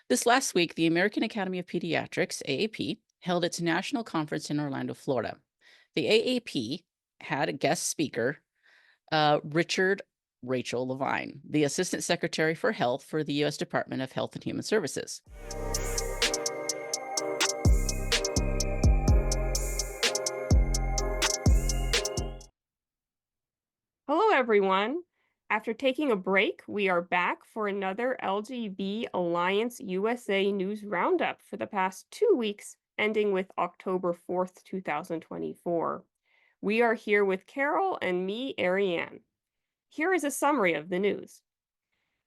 This last week, the American Academy of Pediatrics, AAP, held its national conference in Orlando, Florida. The AAP had a guest speaker, Richard Rachel Levine, the Assistant Secretary for Health for the U.S. Department of Health and Human Services. Hello, everyone. After taking a break, we are back for another LGB Alliance USA News Roundup for the past 2 weeks, ending with October 4th, 2024. We are here with Carol and me, Ariane. Here is a summary of the news.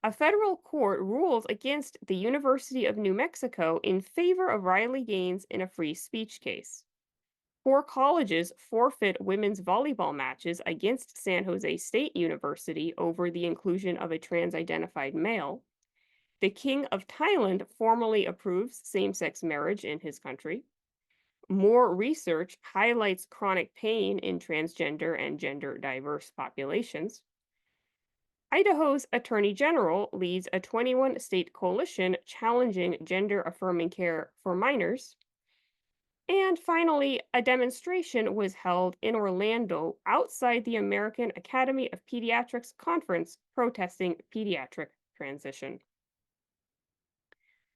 A federal court ruled against the University of New Mexico in favor of Riley Gaines in a free speech case. 4 colleges forfeit women's volleyball matches against San Jose State University over the inclusion of a trans identified male. The King of Thailand formally approves same sex marriage in his country. More research highlights chronic pain in transgender and gender diverse populations. Idaho's Attorney General leads a 21 state coalition challenging gender affirming care for minors. And finally, a demonstration was held in Orlando outside the American Academy of Pediatrics conference protesting pediatric transition.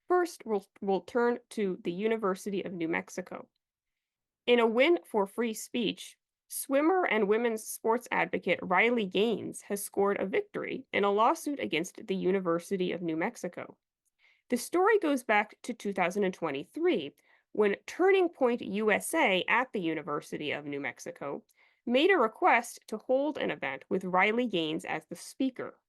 First, we'll turn to the University of New Mexico. In a win for free speech, swimmer and women's sports advocate Riley Gaines has scored a victory in a lawsuit against the University of New Mexico. The story goes back to 2023 when Turning Point USA at the University of New Mexico made a request to hold an event with Riley Gaines as the speaker.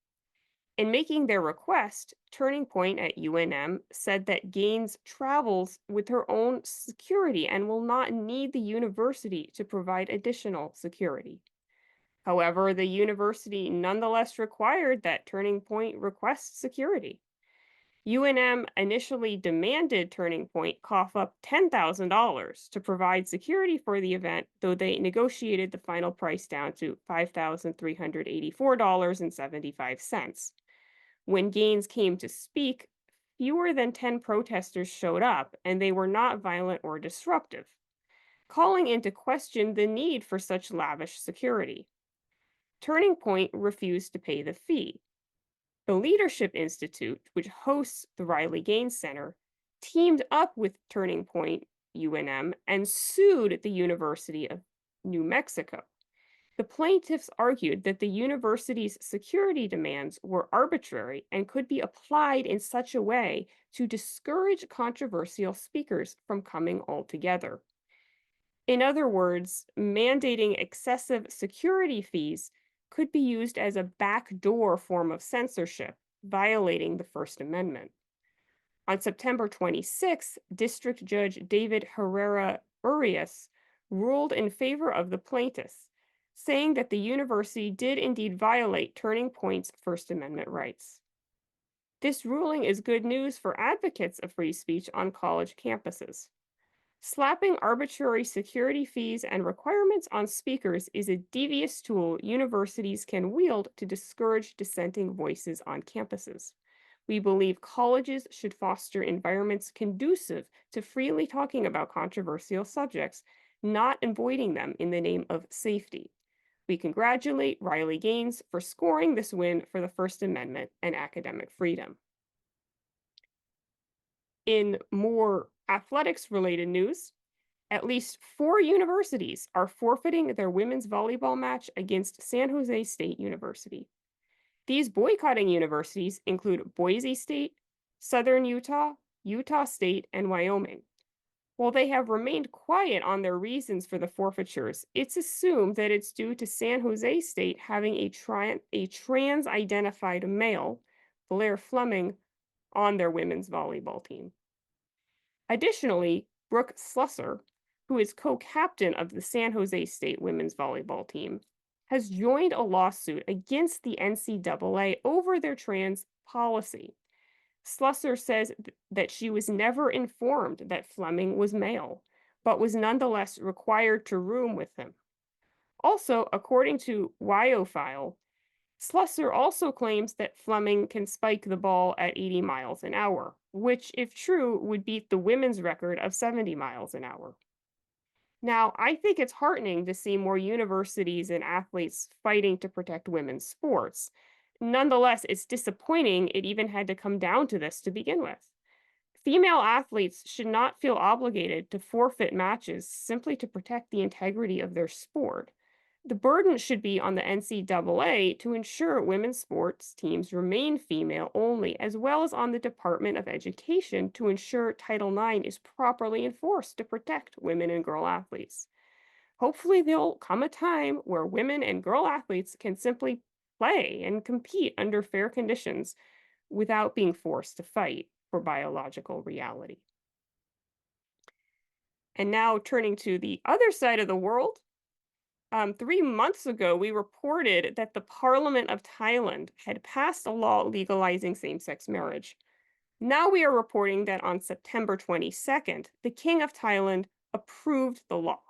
In making their request, Turning Point at UNM said that Gaines travels with her own security and will not need the university to provide additional security. However, the university nonetheless required that Turning Point request security. UNM initially demanded Turning Point cough up $10,000 to provide security for the event, though they negotiated the final price down to $5,384.75. When Gaines came to speak, fewer than 10 protesters showed up, and they were not violent or disruptive, calling into question the need for such lavish security. Turning Point refused to pay the fee. The Leadership Institute, which hosts the Riley Gaines Center, teamed up with Turning Point UNM and sued the University of New Mexico. The plaintiffs argued that the university's security demands were arbitrary and could be applied in such a way to discourage controversial speakers from coming altogether. In other words, mandating excessive security fees could be used as a backdoor form of censorship, violating the First Amendment. On September 26, District Judge David Herrera Urias ruled in favor of the plaintiffs, saying that the university did indeed violate Turning Point's First Amendment rights. This ruling is good news for advocates of free speech on college campuses. Slapping arbitrary security fees and requirements on speakers is a devious tool universities can wield to discourage dissenting voices on campuses. We believe colleges should foster environments conducive to freely talking about controversial subjects, not avoiding them in the name of safety. We congratulate Riley Gaines for scoring this win for the First Amendment and academic freedom. In more athletics-related news, at least 4 universities are forfeiting their women's volleyball match against San Jose State University. These boycotting universities include Boise State, Southern Utah, Utah State, and Wyoming. While they have remained quiet on their reasons for the forfeitures, it's assumed that it's due to San Jose State having a trans-identified male, Blair Fleming, on their women's volleyball team. Additionally, Brooke Slusser, who is co-captain of the San Jose State women's volleyball team, has joined a lawsuit against the NCAA over their trans policy. Slusser says that she was never informed that Fleming was male, but was nonetheless required to room with him. Also, according to WyoFile, Slusser also claims that Fleming can spike the ball at 80 miles an hour, which, if true, would beat the women's record of 70 miles an hour. Now, I think it's heartening to see more universities and athletes fighting to protect women's sports. Nonetheless, it's disappointing it even had to come down to this to begin with. Female athletes should not feel obligated to forfeit matches simply to protect the integrity of their sport. The burden should be on the NCAA to ensure women's sports teams remain female only, as well as on the Department of Education to ensure Title IX is properly enforced to protect women and girl athletes. Hopefully, there'll come a time where women and girl athletes can simply play and compete under fair conditions without being forced to fight for biological reality. And now, turning to the other side of the world, 3 months ago, we reported that the Parliament of Thailand had passed a law legalizing same sex marriage. Now we are reporting that on September 22nd, the King of Thailand approved the law.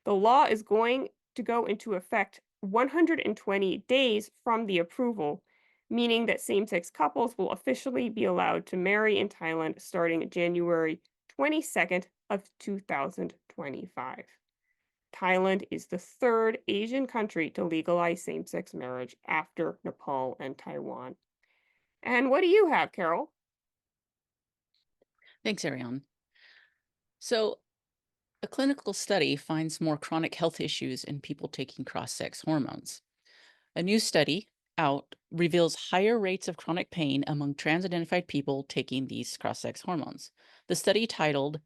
The law is going to go into effect 120 days from the approval, meaning that same-sex couples will officially be allowed to marry in Thailand starting January 22nd of 2025. Thailand is the third Asian country to legalize same-sex marriage after Nepal and Taiwan. And what do you have, Carol? Thanks, Ariane. So, a clinical study finds more chronic health issues in people taking cross-sex hormones. A new study out reveals higher rates of chronic pain among trans-identified people taking these cross-sex hormones. The study, titled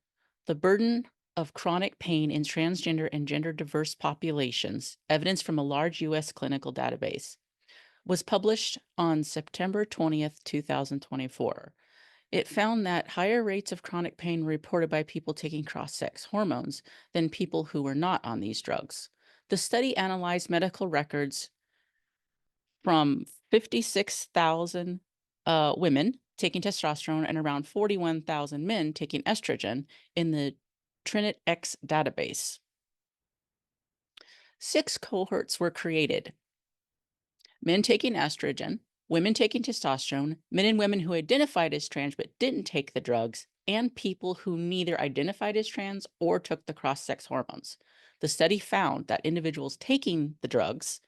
"The Burden of Chronic Pain in Transgender and Gender-Diverse Populations: Evidence from a Large U.S. Clinical Database," was published on September 20th, 2024. It found that higher rates of chronic pain were reported by people taking cross-sex hormones than people who were not on these drugs. The study analyzed medical records from 56,000 women taking testosterone and around 41,000 men taking estrogen in the TrinitX database. 6 cohorts were created: men taking estrogen, women taking testosterone, men and women who identified as trans but didn't take the drugs, and people who neither identified as trans or took the cross-sex hormones. The study found that individuals taking the drugs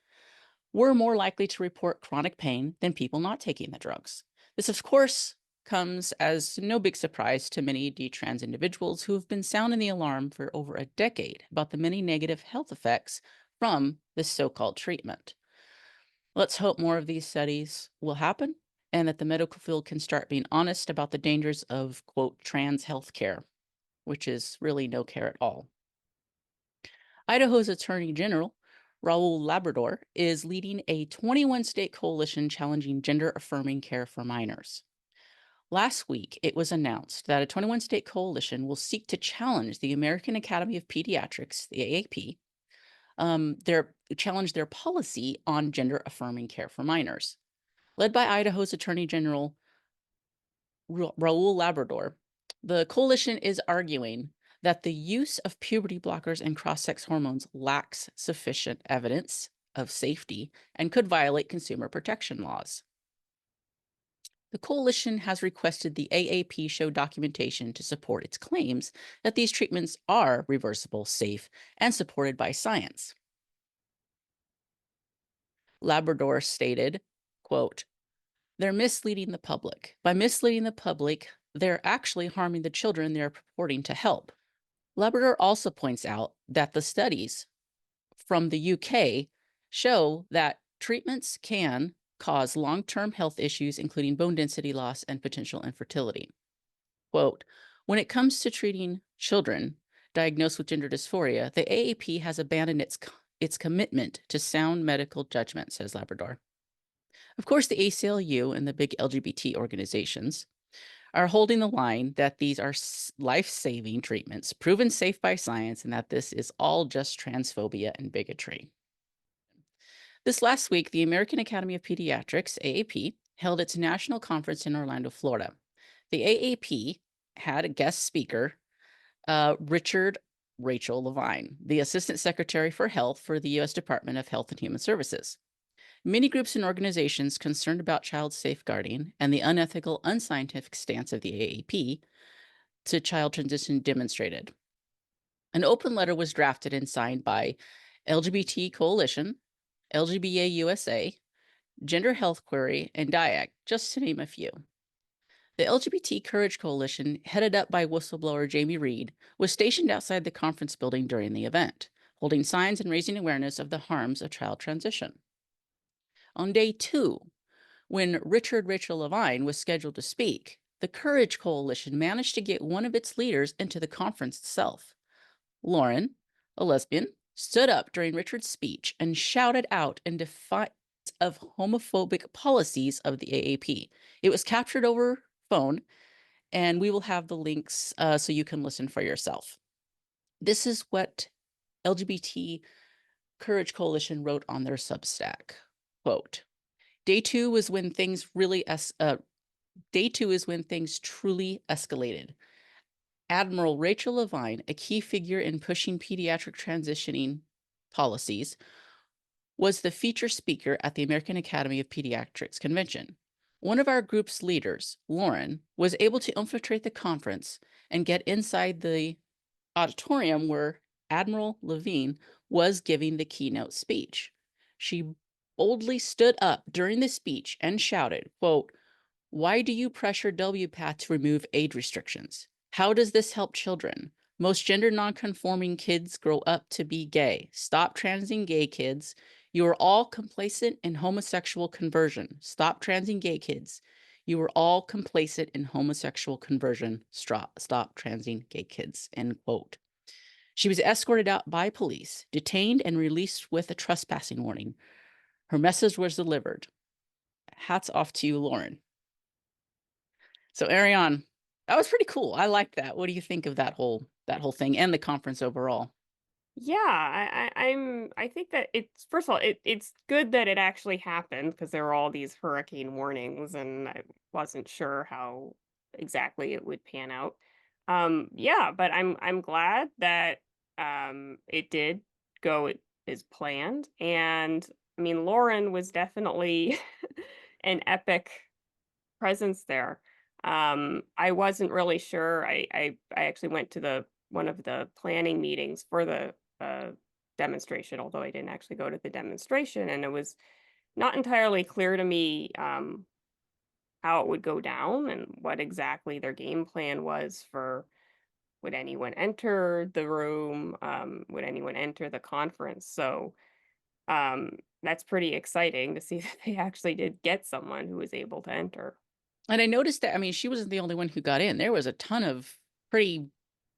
were more likely to report chronic pain than people not taking the drugs. This, of course, comes as no big surprise to many detrans individuals who have been sounding the alarm for over a decade about the many negative health effects from this so-called treatment. Let's hope more of these studies will happen and that the medical field can start being honest about the dangers of, quote, trans health care, which is really no care at all. Idaho's Attorney General, Raul Labrador, is leading a 21-state coalition challenging gender-affirming care for minors. Last week, it was announced that a 21-state coalition will seek to challenge the American Academy of Pediatrics, the AAP, challenge their policy on gender-affirming care for minors. Led by Idaho's Attorney General Raul Labrador, the coalition is arguing that the use of puberty blockers and cross-sex hormones lacks sufficient evidence of safety and could violate consumer protection laws. The coalition has requested the AAP show documentation to support its claims that these treatments are reversible, safe, and supported by science. Labrador stated, quote, "They're misleading the public. By misleading the public, they're actually harming the children they're purporting to help." Labrador also points out that the studies from the UK show that treatments can cause long-term health issues, including bone density loss and potential infertility. Quote, "When it comes to treating children diagnosed with gender dysphoria, the AAP has abandoned its commitment to sound medical judgment," says Labrador. Of course, the ACLU and the big LGBT organizations are holding the line that these are life-saving treatments, proven safe by science, and that this is all just transphobia and bigotry. This last week, the American Academy of Pediatrics, AAP, held its national conference in Orlando, Florida. The AAP had a guest speaker, Rachel Levine, the Assistant Secretary for Health for the U.S. Department of Health and Human Services. Many groups and organizations concerned about child safeguarding and the unethical, unscientific stance of the AAP to child transition demonstrated. An open letter was drafted and signed by LGBT Coalition, LGBA USA, Gender Health Query, and DIAC, just to name a few. The LGBT Courage Coalition, headed up by whistleblower Jamie Reed, was stationed outside the conference building during the event, holding signs and raising awareness of the harms of child transition. On day 2, when Richard Rachel Levine was scheduled to speak, the Courage Coalition managed to get one of its leaders into the conference itself. Lauren, a lesbian, stood up during Richard's speech and shouted out in defiance of homophobic policies of the AAP. It was captured over phone, and we will have the links so you can listen for yourself. This is what LGBT Courage Coalition wrote on their Substack. Quote, Day 2 is when things truly escalated. Admiral Rachel Levine, a key figure in pushing pediatric transitioning policies, was the feature speaker at the American Academy of Pediatrics convention. One of our group's leaders, Lauren, was able to infiltrate the conference and get inside the auditorium where Admiral Levine was giving the keynote speech. She boldly stood up during the speech and shouted, quote, "Why do you pressure WPATH to remove age restrictions? How does this help children? Most gender nonconforming kids grow up to be gay. Stop transing gay kids. You are all complacent in homosexual conversion. Stop transing gay kids. You are all complacent in homosexual conversion. Stop transing gay kids," end quote. She was escorted out by police, detained, and released with a trespassing warning. Her message was delivered. Hats off to you, Lauren. So, Ariane, that was pretty cool. I like that. What do you think of that whole thing and the conference overall? Yeah, I think that it's first of all, it's good that it actually happened because there were all these hurricane warnings and I wasn't sure how exactly it would pan out. Yeah, but I'm glad that it did go as planned. And I mean Lauren was definitely an epic presence there. I wasn't really sure. I actually went to the one of the planning meetings for the demonstration, although I didn't actually go to the demonstration, and it was not entirely clear to me how it would go down and what exactly their game plan was for would anyone enter the room, would anyone enter the conference. So that's pretty exciting to see that they actually did get someone who was able to enter. And I noticed that, I mean, she wasn't the only one who got in. There was a ton of pretty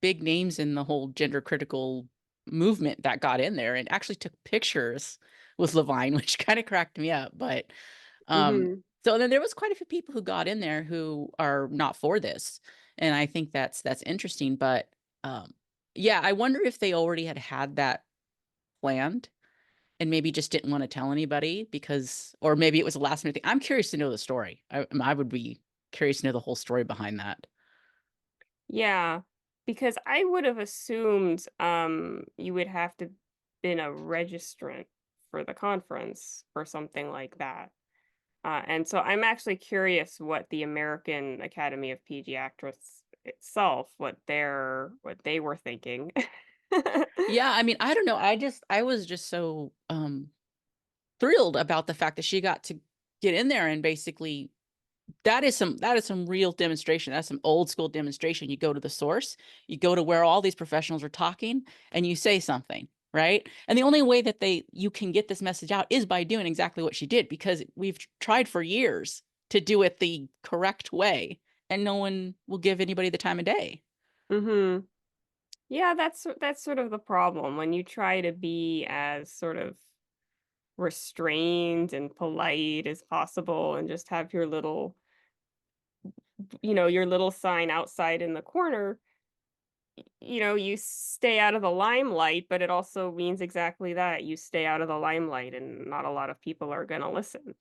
big names in the whole gender critical movement that got in there and actually took pictures with Levine, which kind of cracked me up. But Hmm. so then there was quite a few people who got in there who are not for this. And I think that's interesting. But yeah, I wonder if they already had that planned and maybe just didn't want to tell anybody because, or maybe it was a last minute thing. I'm curious to know the story. I would be curious to know the whole story behind that. Yeah, because I would have assumed you would have to been a registrant for the conference or something like that. And so I'm actually curious what the American Academy of Pediatrics itself, what they were thinking. Yeah, I mean, I don't know. I was just so thrilled about the fact that she got to get in there and basically that is some real demonstration. That's some old school demonstration. You go to the source, you go to where all these professionals are talking, and you say something, right? And the only way that you can get this message out is by doing exactly what she did, because we've tried for years to do it the correct way, and no one will give anybody the time of day. Hmm. Yeah, that's sort of the problem when you try to be as sort of restrained and polite as possible and just have your little, your little sign outside in the corner. You stay out of the limelight, but it also means exactly that. You stay out of the limelight and not a lot of people are going to listen.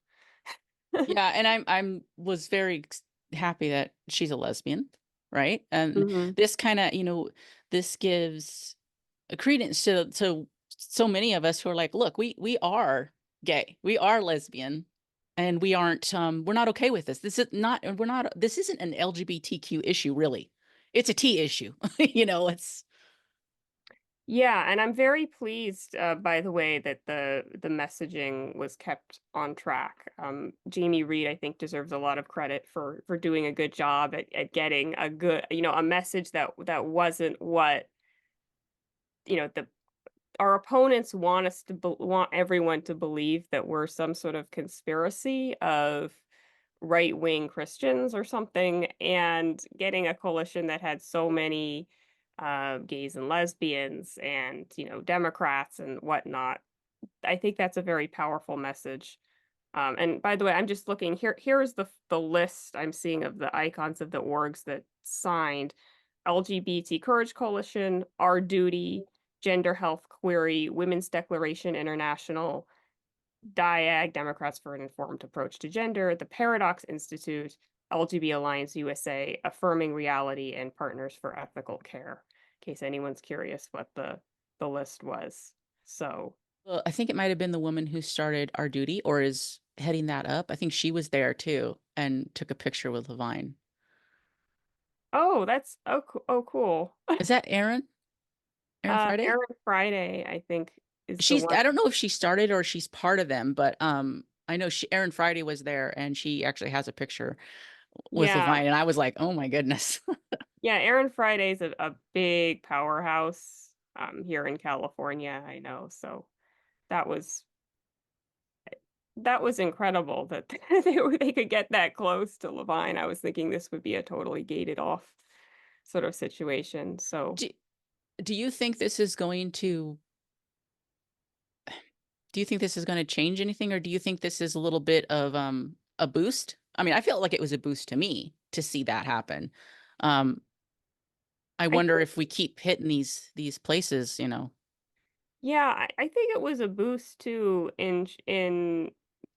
Yeah, and I'm was very happy that she's a lesbian, right? And Mhm. this kind of, this gives a credence to so many of us who are like, look, we are gay. We are lesbian. And we aren't we're not okay with this. This isn't an LGBTQ issue, really. It's a T issue. It's Yeah, and I'm very pleased, by the way, that the messaging was kept on track. Jamie Reed, I think, deserves a lot of credit for doing a good job at getting a good, a message that wasn't what the our opponents want us to want everyone to believe that we're some sort of conspiracy of right-wing Christians or something, and getting a coalition that had so many gays and lesbians and Democrats and whatnot. I think that's a very powerful message. And by the way, I'm just looking here. Here is the list I'm seeing of the icons of the orgs that signed: LGBT Courage Coalition, Our Duty, Gender Health Query, Women's Declaration International, DIAG, Democrats for an Informed Approach to Gender, the Paradox Institute, LGB Alliance USA, Affirming Reality, and Partners for Ethical Care. In case anyone's curious what the list was. So, well, I think it might have been the woman who started Our Duty or is heading that up. I think she was there too and took a picture with Levine. oh, that's oh cool. Is that Aaron? Aaron Friday? Erin Friday, I think, is the She's one. I don't know if she started or she's part of them, but I know Aaron Friday was there and she actually has a picture with Yeah, Levine and I was like, "Oh my goodness." yeah. Erin Friday's a big powerhouse here in California. I know, so that was that was incredible that they could get that close to Levine. I was thinking this would be a totally gated off sort of situation. So, Do, do you think this is going to do you think this is going to change anything or do you think this is a little bit of a boost? I mean, I felt like it was a boost to me to see that happen. Um I I wonder think, if we keep hitting these places. yeah, I think it was a boost too. In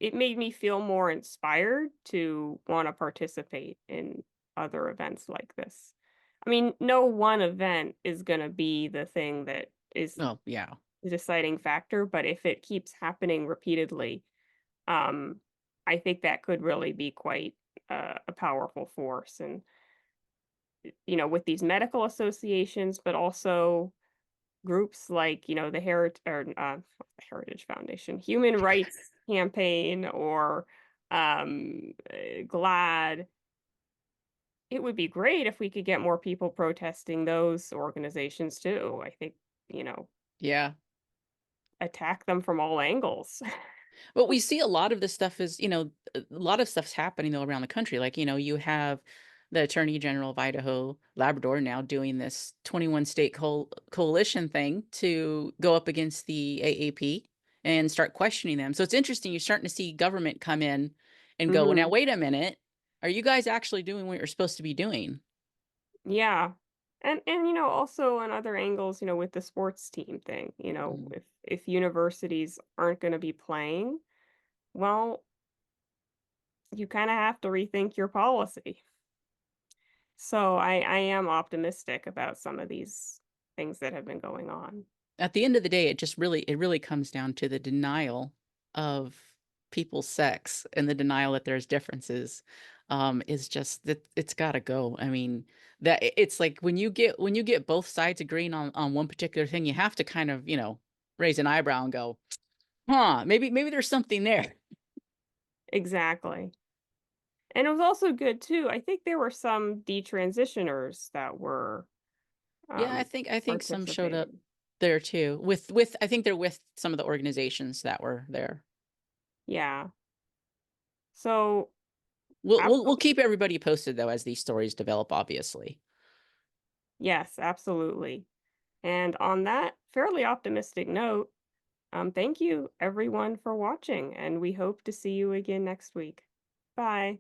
it made me feel more inspired to want to participate in other events like this. I mean, no one event is going to be the thing that is Oh, yeah. the deciding factor, but if it keeps happening repeatedly, um, I think that could really be quite a powerful force. And with these medical associations, but also groups like the Heritage Foundation, Human Rights Campaign, or GLAD. It would be great if we could get more people protesting those organizations too. I think you know Yeah. attack them from all angles. But we see a lot of this stuff a lot of stuff's happening though around the country. Like, you have the Attorney General of Idaho, Labrador now doing this 21 state coalition thing to go up against the AAP and start questioning them. So it's interesting. You're starting to see government come in and go, now, Hmm. wait a minute. Are you guys actually doing what you're supposed to be doing? Yeah. And also on other angles, with the sports team thing, Mm. if universities aren't going to be playing, well, you kind of have to rethink your policy. So I am optimistic about some of these things that have been going on. At the end of the day, it really comes down to the denial of people's sex and the denial that there's differences. Is just that it's got to go. I mean, it's like when you get both sides agreeing on one particular thing, you have to kind of raise an eyebrow and go, huh, maybe there's something there. Exactly. And it was also good too. I think there were some detransitioners that were Yeah, I think some showed up participating. there too. With I think they're with some of the organizations that were there. Yeah. So We'll absolutely. keep everybody posted though as these stories develop, obviously. Yes, absolutely. And on that fairly optimistic note, thank you everyone for watching, and we hope to see you again next week. Bye.